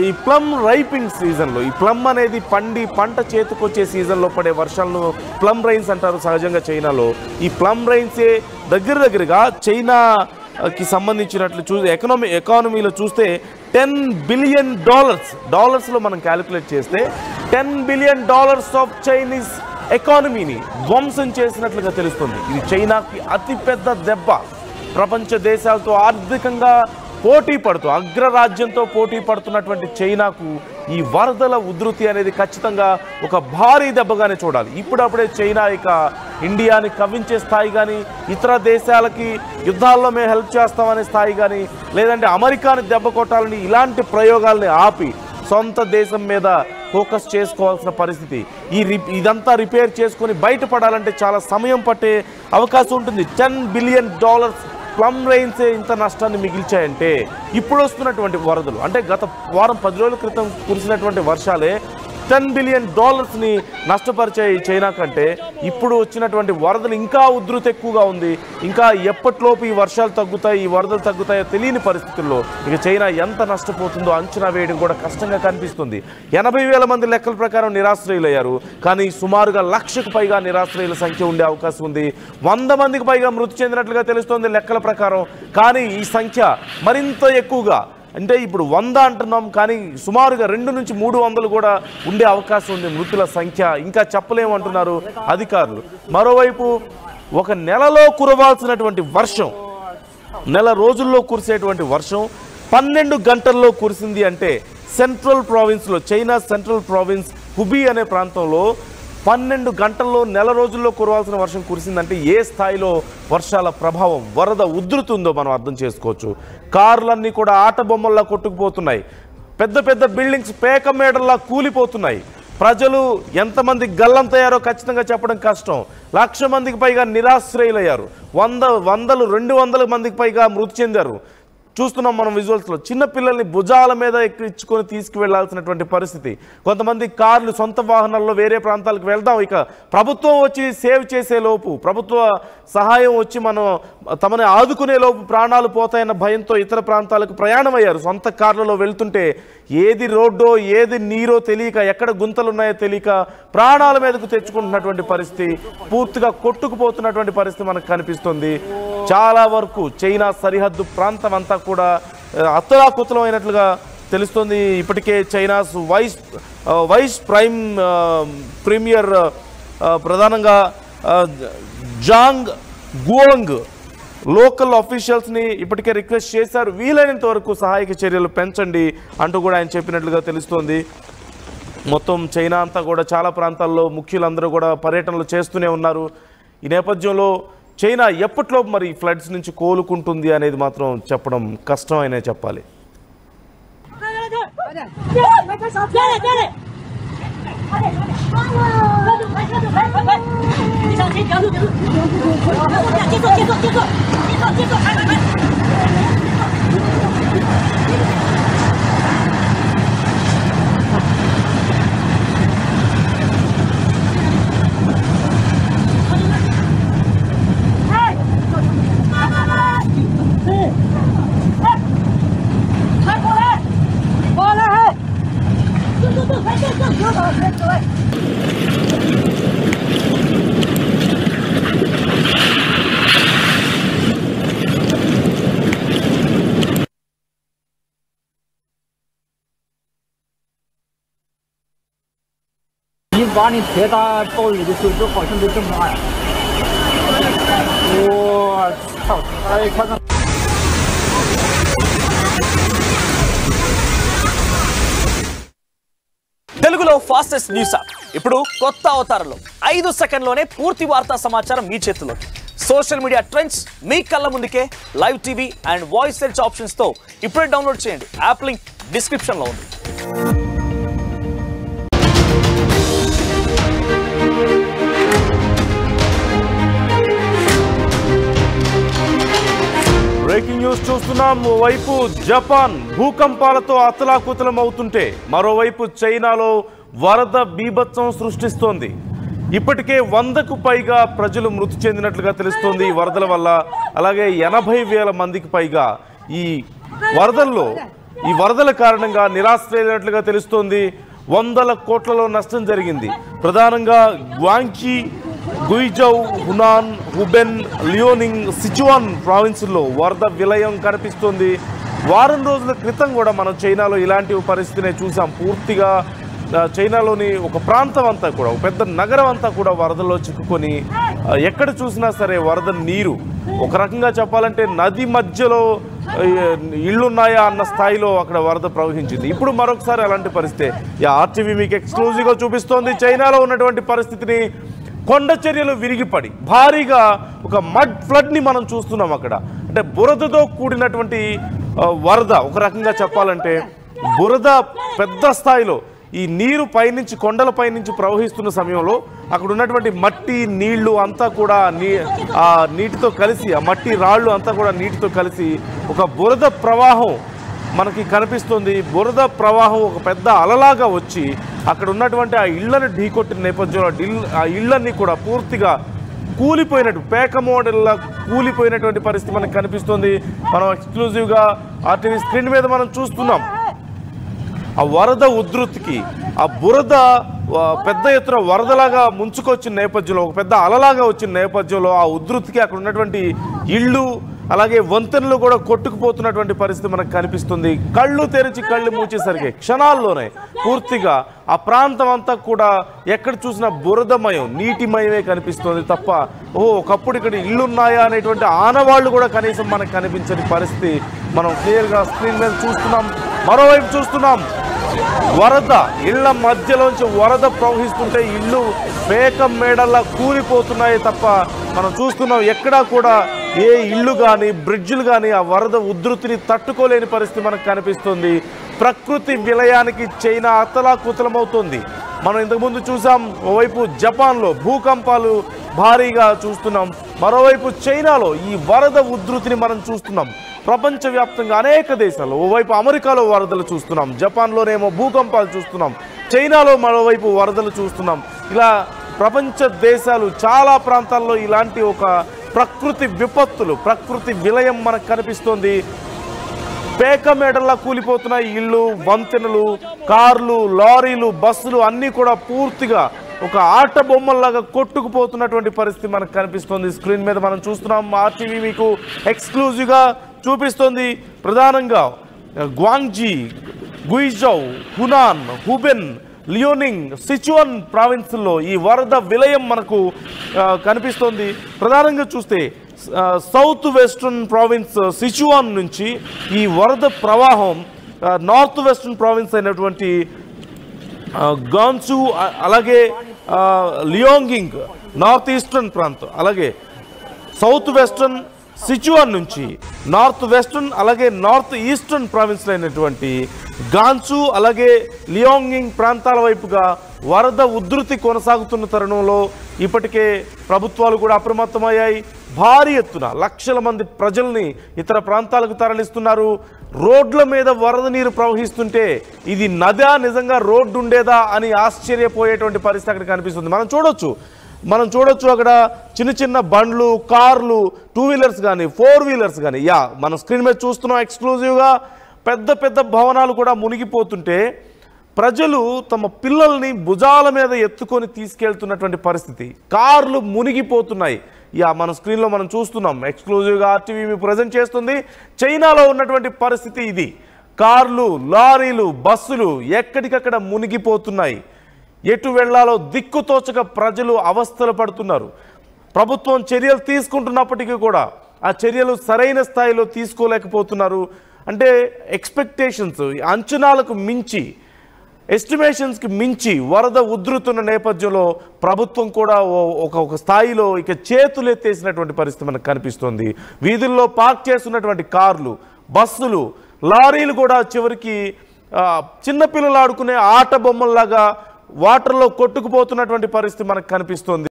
ఈ plum ripening సీజన్లో ఈ ప్లమ్ అనేది పండి పంట చేతికొచ్చే సీజన్లో పడే వర్షాలను ప్లమ్ రైన్స్ అంటారు సహజంగా చైనాలో. ఈ ప్లమ్ రైన్సే దగ్గరగా చైనాకి సంబంధించినట్లు ఎకానమీలో చూస్తే $10 బిలియన్ డాలర్స్లో మనం క్యాలిక్యులేట్ చేస్తే $10 బిలియన్ ఆఫ్ చైనీస్ ఎకానమీని ధ్వంసం చేసినట్లుగా తెలుస్తుంది. ఇది చైనాకి అతిపెద్ద దెబ్బ. ప్రపంచ దేశాలతో ఆర్థికంగా అగ్రరాజ్యంతో పోటీ పడుతున్నటువంటి చైనాకు ఈ వరదల ఉధృతి అనేది ఖచ్చితంగా ఒక భారీ దెబ్బగానే చూడాలి. ఇప్పుడప్పుడే చైనా ఇక ఇండియాని కవ్వించే స్థాయి కానీ, ఇతర దేశాలకి యుద్ధాల్లో మేము హెల్ప్ చేస్తామనే స్థాయి కానీ, లేదంటే అమెరికాని దెబ్బ కొట్టాలని ఇలాంటి ప్రయోగాల్ని ఆపి సొంత దేశం మీద ఫోకస్ చేసుకోవాల్సిన పరిస్థితి. ఇదంతా రిపేర్ చేసుకొని బయటపడాలంటే చాలా సమయం పట్టే అవకాశం ఉంటుంది. $10 బిలియన్ ప్లమ్ రైన్సే ఇంత నష్టాన్ని మిగిల్చాయంటే ఇప్పుడు వస్తున్నటువంటి వరదలు, అంటే గత వారం 10 రోజుల క్రితం కురిసినటువంటి వర్షాలే $10 బిలియన్ నష్టపరిచాయి చైనా కంటే. ఇప్పుడు వచ్చినటువంటి వరదలు ఇంకా ఉధృతి ఎక్కువగా ఉంది. ఇంకా ఎప్పటిలోపు ఈ వర్షాలు తగ్గుతాయి, ఈ వరదలు తగ్గుతాయో తెలియని పరిస్థితుల్లో ఇక చైనా ఎంత నష్టపోతుందో అంచనా వేయడం కూడా కష్టంగా కనిపిస్తుంది. 80,000 మంది లెక్కల ప్రకారం నిరాశ్రయులయ్యారు. కానీ సుమారుగా 1,00,000కు పైగా నిరాశ్రయుల సంఖ్య ఉండే అవకాశం ఉంది. 100 మందికి పైగా మృతి చెందినట్లుగా తెలుస్తోంది లెక్కల ప్రకారం. కానీ ఈ సంఖ్య మరింత ఎక్కువగా, అంటే ఇప్పుడు 100 అంటున్నాం కానీ సుమారుగా 200 నుంచి 300 కూడా ఉండే అవకాశం ఉంది మృతుల సంఖ్య. ఇంకా చెప్పలేమంటున్నారు అధికారులు. మరోవైపు ఒక నెలలో కురవాల్సినటువంటి వర్షం, నెల రోజుల్లో కురిసేటువంటి వర్షం 12 గంటల్లో కురిసింది అంటే సెంట్రల్ ప్రావిన్స్లో, చైనా సెంట్రల్ ప్రావిన్స్ హుబీ అనే ప్రాంతంలో 12 గంటల్లో నెల రోజుల్లో కురవాల్సిన వర్షం కురిసిందంటే ఏ స్థాయిలో వర్షాల ప్రభావం, వరద ఉధృతుందో మనం అర్థం చేసుకోవచ్చు. కార్లన్నీ కూడా ఆట బొమ్మల్లా కొట్టుకుపోతున్నాయి. పెద్ద పెద్ద బిల్డింగ్స్ పేక మేడల్లా కూలిపోతున్నాయి. ప్రజలు ఎంతమంది గల్లంతయ్యారో ఖచ్చితంగా చెప్పడం కష్టం. 1,00,000 మందికి పైగా నిరాశ్రయులయ్యారు. 200 మందికి పైగా మృతి చెందారు. చూస్తున్నాం మనం విజువల్స్లో. చిన్నపిల్లల్ని భుజాల మీద ఎక్కించుకొని తీసుకువెళ్లాల్సినటువంటి పరిస్థితి. కొంతమంది కార్లు సొంత వాహనాల్లో వేరే ప్రాంతాలకు వెళ్దాం, ఇక ప్రభుత్వం వచ్చి సేవ్ చేసే లోపు, ప్రభుత్వ సహాయం వచ్చి మనం తమని ఆదుకునే లోపు ప్రాణాలు పోతాయన్న భయంతో ఇతర ప్రాంతాలకు ప్రయాణం అయ్యారు. సొంత కార్లలో వెళ్తుంటే ఏది రోడ్డో ఏది నీరో తెలియక, ఎక్కడ గుంతలు ఉన్నాయో తెలియక ప్రాణాల మీదకు తెచ్చుకుంటున్నటువంటి పరిస్థితి, పూర్తిగా కొట్టుకుపోతున్నటువంటి పరిస్థితి మనకు కనిపిస్తుంది. చాలా వరకు చైనా సరిహద్దు ప్రాంతం అంతా కూడా అతలాకుతలమైనట్లుగా తెలుస్తుంది. ఇప్పటికే చైనాస్ వైస్ ప్రీమియర్ ప్రధానంగా జాంగ్ గువాంగ్ లోకల్ ఆఫీషియల్స్ని ఇప్పటికే రిక్వెస్ట్ చేశారు, వీలైనంత వరకు సహాయక చర్యలు పెంచండి అంటూ కూడా ఆయన చెప్పినట్లుగా తెలుస్తోంది. మొత్తం చైనా అంతా కూడా చాలా ప్రాంతాల్లో ముఖ్యులందరూ కూడా పర్యటనలు చేస్తూనే ఉన్నారు. ఈ నేపథ్యంలో చైనా ఎప్పట్లో మరి ఫ్లడ్స్ నుంచి కోలుకుంటుంది అనేది మాత్రం చెప్పడం కష్టమైనే చెప్పాలి.把你铁打暴雨的时候，好像都这么暗。我操！哎，看看。తెలుగులో ఫాస్టెస్ట్ న్యూస్ యాప్ ఇప్పుడు కొత్త అవతారంలో 5 సెకండ్లోనే పూర్తి వార్తా సమాచారం మీ చేతుల్లోకి. సోషల్ మీడియా ట్రెండ్స్ మీ కళ్ళ ముందుకే live TV and voice search options తో ఇప్పుడే డౌన్లోడ్ చేయండి. యాప్ లింక్ డిస్క్రిప్షన్ లో ఉంది. బ్రేకింగ్ న్యూస్ చూస్తున్నాం. ఓవైపు జపాన్ భూకంపాలతో అతలాకుతలం అవుతుంటే మరోవైపు చైనాలో వరద బీభత్సం సృష్టిస్తోంది. ఇప్పటికే 100కు పైగా ప్రజలు మృతి చెందినట్లుగా తెలుస్తోంది ఈ వరదల వల్ల. అలాగే 80,000 మందికి పైగా ఈ వరదల్లో ఈ వరదల కారణంగా నిరాశ్రయులైనట్లుగా తెలుస్తోంది. వందల కోట్లలో నష్టం జరిగింది. ప్రధానంగా గ్వాంగ్జీ, గుయిజౌ, హునాన్, హుబెన్, లియోనింగ్, సిచువాన్ ప్రావిన్సుల్లో వరద విలయం కనిపిస్తోంది. వారం రోజుల క్రితం కూడా మనం చైనాలో ఇలాంటి పరిస్థితినే చూసాం. పూర్తిగా చైనాలోని ఒక ప్రాంతం అంతా కూడా, ఒక పెద్ద నగరం అంతా కూడా వరదల్లో చిక్కుకొని ఎక్కడ చూసినా సరే వరద నీరు ఒక రకంగా చెప్పాలంటే నది మధ్యలో ఇళ్ళున్నాయా అన్న స్థాయిలో అక్కడ వరద ప్రవహించింది. ఇప్పుడు మరొకసారి అలాంటి పరిస్థితి ఆర్టీవీ మీకు ఎక్స్క్లూజివ్గా చూపిస్తోంది. చైనాలో ఉన్నటువంటి పరిస్థితిని కొండ చర్యలు విరిగిపడి భారీగా ఒక మడ్ ఫ్లడ్ని మనం చూస్తున్నాం. అక్కడ అంటే బురదతో కూడినటువంటి వరద, ఒక రకంగా చెప్పాలంటే బురద పెద్ద స్థాయిలో ఈ నీరు పైనుంచి కొండల పైనుంచి ప్రవహిస్తున్న సమయంలో అక్కడ ఉన్నటువంటి మట్టి నీళ్లు అంతా కూడా ఆ నీటితో కలిసి, ఆ మట్టి రాళ్ళు అంతా కూడా నీటితో కలిసి ఒక బురద ప్రవాహం మనకి కనిపిస్తుంది. బురద ప్రవాహం ఒక పెద్ద అలలాగా వచ్చి అక్కడ ఉన్నటువంటి ఆ ఇళ్లను ఢీకొట్టిన నేపథ్యంలో ఆ ఇళ్లన్నీ కూడా పూర్తిగా కూలిపోయినట్టు, పేక మోడల్లా కూలిపోయినటువంటి పరిస్థితి మనకు కనిపిస్తుంది. మనం ఎక్స్క్లూజివ్గా ఆర్టీవీ స్క్రీన్ మీద మనం చూస్తున్నాం. ఆ వరద ఉధృతికి ఆ బురద పెద్ద ఎత్తున వరదలాగా ముంచుకొచ్చిన నేపథ్యంలో, ఒక పెద్ద అలలాగా వచ్చిన నేపథ్యంలో ఆ ఉధృతికి అక్కడ ఉన్నటువంటి ఇళ్ళు అలాగే వంతెనలు కూడా కొట్టుకుపోతున్నటువంటి పరిస్థితి మనకు కనిపిస్తుంది. కళ్ళు తెరిచి కళ్ళు మూచేసరికి క్షణాల్లోనే పూర్తిగా ఆ ప్రాంతం అంతా కూడా ఎక్కడ చూసినా బురదమయం, నీటిమయమే కనిపిస్తుంది తప్ప ఒకప్పుడు ఇక్కడ ఇళ్ళున్నాయా అనేటువంటి ఆనవాళ్లు కూడా కనీసం మనకు కనిపించని పరిస్థితి మనం క్లియర్గా స్క్రీన్ మీద చూస్తున్నాం. మరోవైపు చూస్తున్నాం వరద, ఇళ్ల మధ్యలోంచి వరద ప్రవహిస్తుంటే ఇళ్ళు పేక మేడల్లా కూలిపోతున్నాయి తప్ప మనం చూస్తున్నాం ఎక్కడా కూడా ఏ ఇళ్ళు కానీ బ్రిడ్జిలు కానీ ఆ వరద ఉధృతిని తట్టుకోలేని పరిస్థితి మనకు కనిపిస్తుంది. ప్రకృతి విలయానికి చైనా అతలాకుతలమవుతోంది. మనం ఇంతకుముందు చూసాం, ఓవైపు జపాన్లో భూకంపాలు భారీగా చూస్తున్నాం, మరోవైపు చైనాలో ఈ వరద ఉధృతిని మనం చూస్తున్నాం. ప్రపంచవ్యాప్తంగా అనేక దేశాల్లో, ఓవైపు అమెరికాలో వరదలు చూస్తున్నాం, జపాన్లోనేమో భూకంపాలు చూస్తున్నాం, చైనాలో మరోవైపు వరదలు చూస్తున్నాం. ఇలా ప్రపంచ దేశాలు చాలా ప్రాంతాల్లో ఇలాంటి ఒక ప్రకృతి విపత్తులు, ప్రకృతి విలయం మనకు కనిపిస్తోంది. పేక మేడల్లా కూలిపోతున్న ఇళ్ళు, వంతెనలు, కార్లు, లారీలు, బస్సులు అన్నీ కూడా పూర్తిగా ఒక ఆట బొమ్మల్లాగా కొట్టుకుపోతున్నటువంటి పరిస్థితి మనకు కనిపిస్తుంది. స్క్రీన్ మీద మనం చూస్తున్నాం. ఆర్టీవీ మీకు ఎక్స్క్లూజివ్గా చూపిస్తోంది. ప్రధానంగా గ్వాంగ్జీ, గుయిజౌ, హునాన్, హుబెన్, లియోనింగ్, సిచువాన్ ప్రావిన్స్లో ఈ వరద విలయం మనకు కనిపిస్తోంది. ప్రధానంగా చూస్తే సౌత్ వెస్ట్రన్ ప్రావిన్స్ సిచువాన్ నుంచి ఈ వరద ప్రవాహం నార్త్ వెస్ట్రన్ ప్రావిన్స్ అయినటువంటి గాన్సు, అలాగే లియోంగింగ్ నార్త్ ఈస్టర్న్ ప్రాంతం, అలాగే సౌత్ వెస్ట్రన్ సిచువాన్ నుంచి నార్త్ వెస్ట్రన్ అలాగే నార్త్ ఈస్టర్న్ ప్రావిన్స్లో అయినటువంటి గాన్సు అలాగే లియోంగింగ్ ప్రాంతాల వైపుగా వరద ఉధృతి కొనసాగుతున్న తరుణంలో ఇప్పటికే ప్రభుత్వాలు కూడా అప్రమత్తమయ్యాయి. భారీ ఎత్తున లక్షల మంది ప్రజల్ని ఇతర ప్రాంతాలకు తరలిస్తున్నారు. రోడ్ల మీద వరద నీరు ప్రవహిస్తుంటే ఇది నదా, నిజంగా రోడ్డు ఉండేదా అని ఆశ్చర్యపోయేటువంటి పరిస్థితి అక్కడ కనిపిస్తుంది. మనం చూడొచ్చు అక్కడ చిన్న చిన్న బండ్లు, కార్లు, 2 వీలర్స్ కానీ 4 వీలర్స్ కానీ, మనం స్క్రీన్ మీద చూస్తున్నాం ఎక్స్క్లూజివ్గా పెద్ద పెద్ద భవనాలు కూడా మునిగిపోతుంటే ప్రజలు తమ పిల్లల్ని భుజాల మీద ఎత్తుకొని తీసుకెళ్తున్నటువంటి పరిస్థితి. కార్లు మునిగిపోతున్నాయి. మన స్క్రీన్లో మనం చూస్తున్నాం. ఎక్స్క్లూజివ్గా ఆర్టీవీ మీ ప్రజెంట్ చేస్తుంది. చైనాలో ఉన్నటువంటి పరిస్థితి ఇది. కార్లు, లారీలు, బస్సులు ఎక్కడికక్కడ మునిగిపోతున్నాయి. ఎటు వెళ్లాలో దిక్కుతోచక ప్రజలు అవస్థలు పడుతున్నారు. ప్రభుత్వం చర్యలు తీసుకుంటున్నప్పటికీ కూడా ఆ చర్యలు సరైన స్థాయిలో తీసుకోలేకపోతున్నారు. అంటే ఎక్స్పెక్టేషన్స్, అంచనాలకు మించి, ఎస్టిమేషన్స్కి మించి వరద ఉధృతున్న నేపథ్యంలో ప్రభుత్వం కూడా ఒక స్థాయిలో ఇక చేతులు ఎత్తేసినటువంటి పరిస్థితి మనకు కనిపిస్తుంది. వీధుల్లో పార్క్ చేస్తున్నటువంటి కార్లు, బస్సులు, లారీలు కూడా చివరికి చిన్నపిల్లలు ఆడుకునే ఆట బొమ్మల్లాగా వాటర్లో కొట్టుకుపోతున్నటువంటి పరిస్థితి మనకు కనిపిస్తుంది.